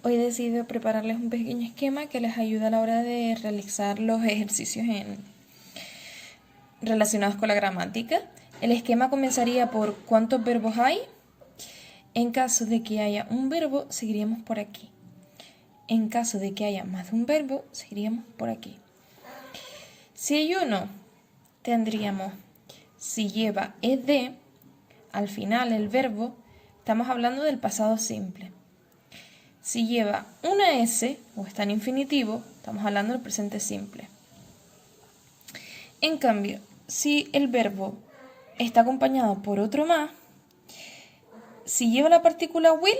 hoy he decidido prepararles un pequeño esquema que les ayuda a la hora de realizar los ejercicios relacionados con la gramática. El esquema comenzaría por cuántos verbos hay. En caso de que haya un verbo, seguiríamos por aquí. En caso de que haya más de un verbo, seguiríamos por aquí. Si hay uno, tendríamos, si lleva ed, al final el verbo, estamos hablando del pasado simple. Si lleva una s o está en infinitivo, estamos hablando del presente simple. En cambio, si el verbo está acompañado por otro más, si lleva la partícula will,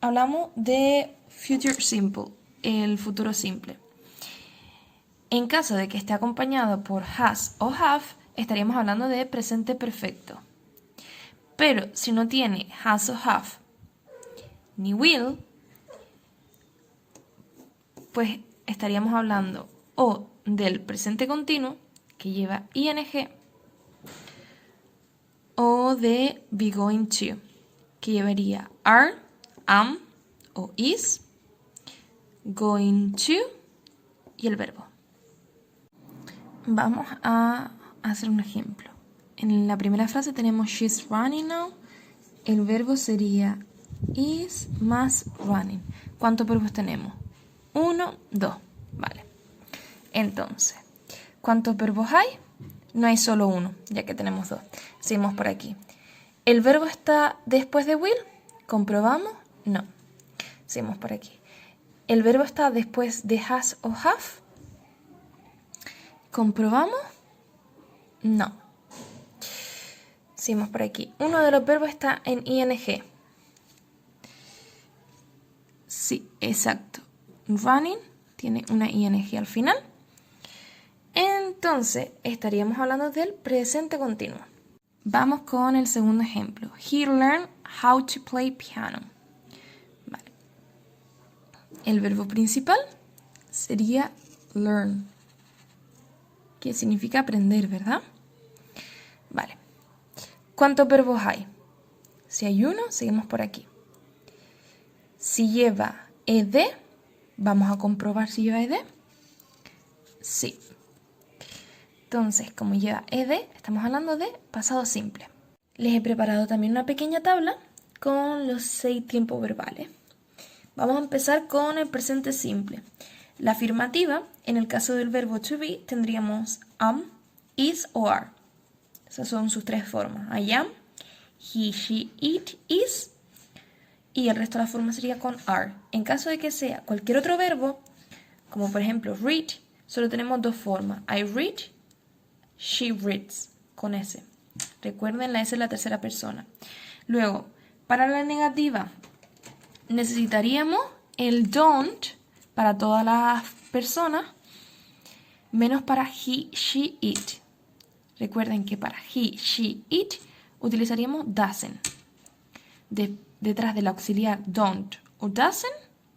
hablamos de future simple, el futuro simple. En caso de que esté acompañado por has o have, estaríamos hablando de presente perfecto. Pero si no tiene has o have ni will, pues estaríamos hablando o del presente continuo, que lleva ing, o de be going to, que llevaría are, am o is, going to y el verbo. Vamos a hacer un ejemplo. En la primera frase tenemos she's running now. El verbo sería is más running. ¿Cuántos verbos tenemos? 1, 2. Vale. Entonces, ¿cuántos verbos hay? No hay solo uno, ya que tenemos 2. Seguimos por aquí. ¿El verbo está después de will? ¿Comprobamos? No. Seguimos por aquí. ¿El verbo está después de has o have? ¿Comprobamos? No. Seguimos por aquí. Uno de los verbos está en ing. Sí, exacto. Running tiene una ing al final. Entonces, estaríamos hablando del presente continuo. Vamos con el segundo ejemplo. He learned how to play piano. Vale. El verbo principal sería learn, que significa aprender, ¿verdad? Vale. ¿Cuántos verbos hay? Si hay uno, seguimos por aquí. Si lleva ed, vamos a comprobar si lleva ed. Sí. Entonces, como lleva ed, estamos hablando de pasado simple. Les he preparado también una pequeña tabla con los 6 tiempos verbales. Vamos a empezar con el presente simple. La afirmativa, en el caso del verbo to be, tendríamos am, is o are. Esas son sus 3 formas. I am, he, she, it, is. Y el resto de la forma sería con are. En caso de que sea cualquier otro verbo, como por ejemplo read, solo tenemos 2 formas. I read, she reads, con S. Recuerden, la S es la tercera persona. Luego, para la negativa, necesitaríamos el don't para todas las personas, menos para he, she, it. Recuerden que para he, she, it utilizaríamos doesn't. Detrás del auxiliar don't o doesn't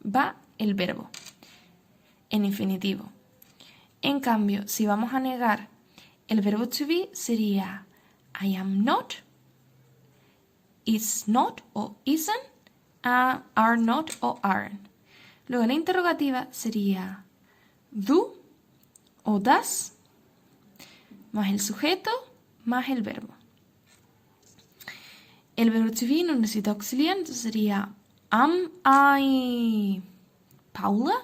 va el verbo en infinitivo. En cambio, si vamos a negar, el verbo to be sería I am not, is not o isn't, are not o aren't. Luego la interrogativa sería do o does, más el sujeto, más el verbo. El verbo to be no necesita auxiliar, entonces sería am I Paula?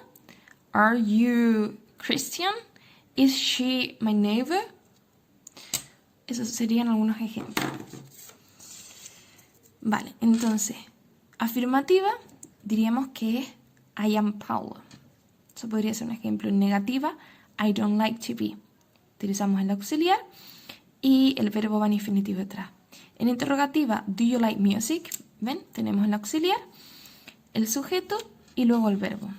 Are you Christian? Is she my neighbor? Esos serían algunos ejemplos. Vale, entonces, afirmativa diríamos que es I am Paula. Eso podría ser un ejemplo. En negativa, I don't like to be. Utilizamos el auxiliar y el verbo va en infinitivo detrás. En interrogativa, do you like music? ¿Ven? Tenemos el auxiliar, el sujeto y luego el verbo.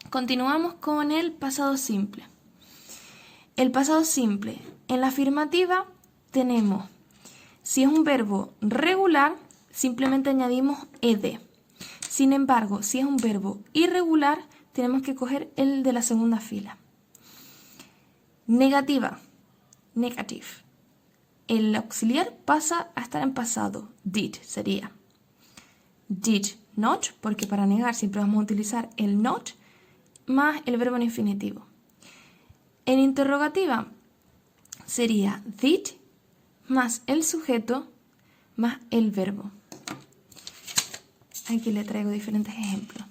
Continuamos con el pasado simple. El pasado simple, en la afirmativa tenemos, si es un verbo regular, simplemente añadimos ed. Sin embargo, si es un verbo irregular, tenemos que coger el de la segunda fila. Negativa, negative. El auxiliar pasa a estar en pasado. Did sería. Did not, porque para negar siempre vamos a utilizar el not más el verbo en infinitivo. En interrogativa sería did más el sujeto más el verbo. Aquí le traigo diferentes ejemplos.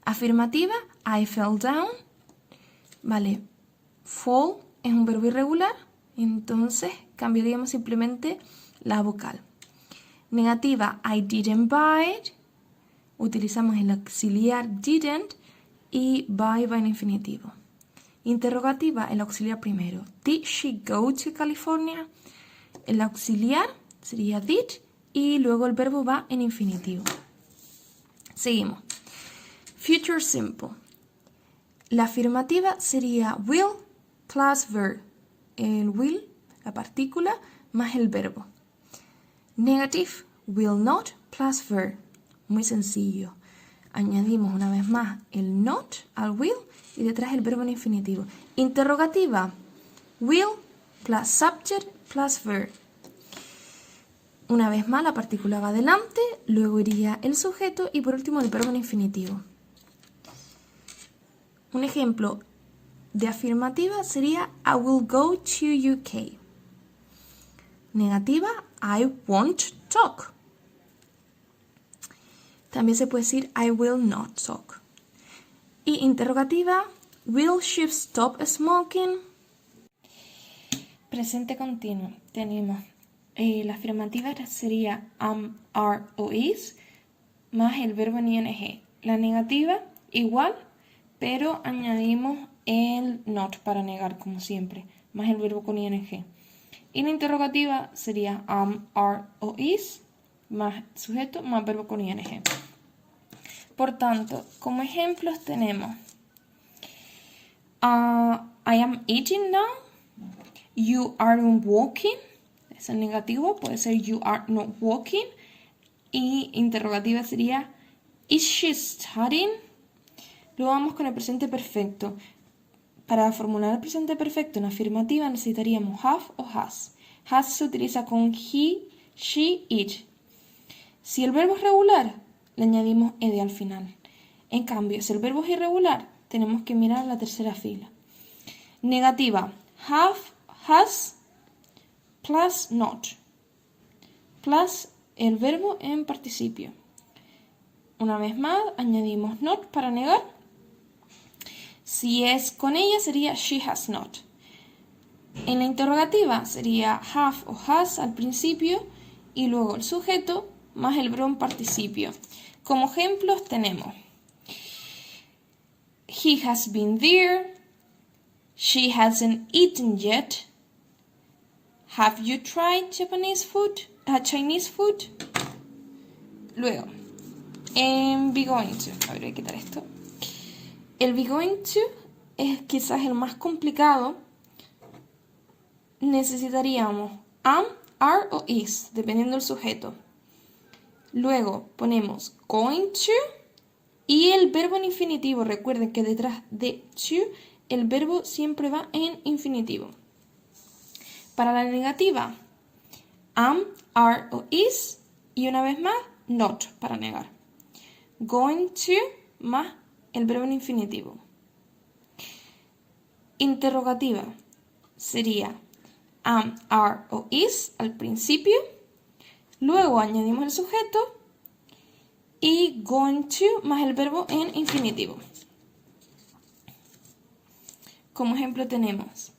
Afirmativa, I fell down. Vale, fall es un verbo irregular, entonces cambiaríamos simplemente la vocal. Negativa, I didn't buy it. Utilizamos el auxiliar didn't y buy va en infinitivo. Interrogativa, el auxiliar primero. Did she go to California? El auxiliar sería did y luego el verbo va en infinitivo. Seguimos. Future simple. La afirmativa sería will plus verb. El will, la partícula, más el verbo. Negative, will not plus verb. Muy sencillo. Añadimos una vez más el not al will y detrás el verbo en infinitivo. Interrogativa, will plus subject plus verb. Una vez más la partícula va adelante, luego iría el sujeto y por último el verbo en infinitivo. Un ejemplo de afirmativa sería I will go to UK. Negativa, I won't talk. También se puede decir I will not talk. Y interrogativa, will she stop smoking? Presente continuo. Tenemos la afirmativa sería am, are o is más el verbo en ing. La negativa igual, pero añadimos el not para negar como siempre, más el verbo con ing. Y la interrogativa sería am, are o is más sujeto más verbo con ing. Por tanto, como ejemplos tenemos I am eating now, you aren't walking, es el negativo, puede ser you are not walking, y interrogativa sería is she studying. Luego vamos con el presente perfecto. Para formular el presente perfecto en afirmativa necesitaríamos have o has. Has se utiliza con he, she, it. Si el verbo es regular, le añadimos ed al final. En cambio, si el verbo es irregular, tenemos que mirar la tercera fila. Negativa, have, has, plus not. Plus el verbo en participio. Una vez más, añadimos not para negar. Si es con ella, sería she has not. En la interrogativa sería have o has al principio y luego el sujeto más el verbo en participio. Como ejemplos tenemos he has been there, she hasn't eaten yet, have you tried Chinese food? Luego, en be going to, a ver, voy a quitar esto. El be going to es quizás el más complicado. Necesitaríamos am, are o is, dependiendo del sujeto. Luego ponemos going to y el verbo en infinitivo. Recuerden que detrás de to el verbo siempre va en infinitivo. Para la negativa, am, are o is y una vez más not para negar. Going to más el verbo en infinitivo. Interrogativa sería am, are o is al principio. Luego añadimos el sujeto y going to más el verbo en infinitivo. Como ejemplo tenemos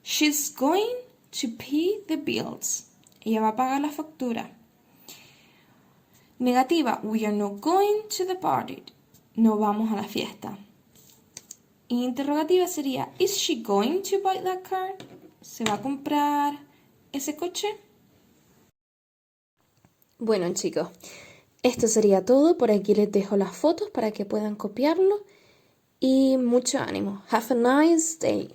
she's going to pay the bills. Ella va a pagar la factura. Negativa, we are not going to the party. No vamos a la fiesta. Interrogativa sería is she going to buy that car? ¿Se va a comprar ese coche? Bueno, chicos, esto sería todo. Por aquí les dejo las fotos para que puedan copiarlo. Y mucho ánimo. Have a nice day.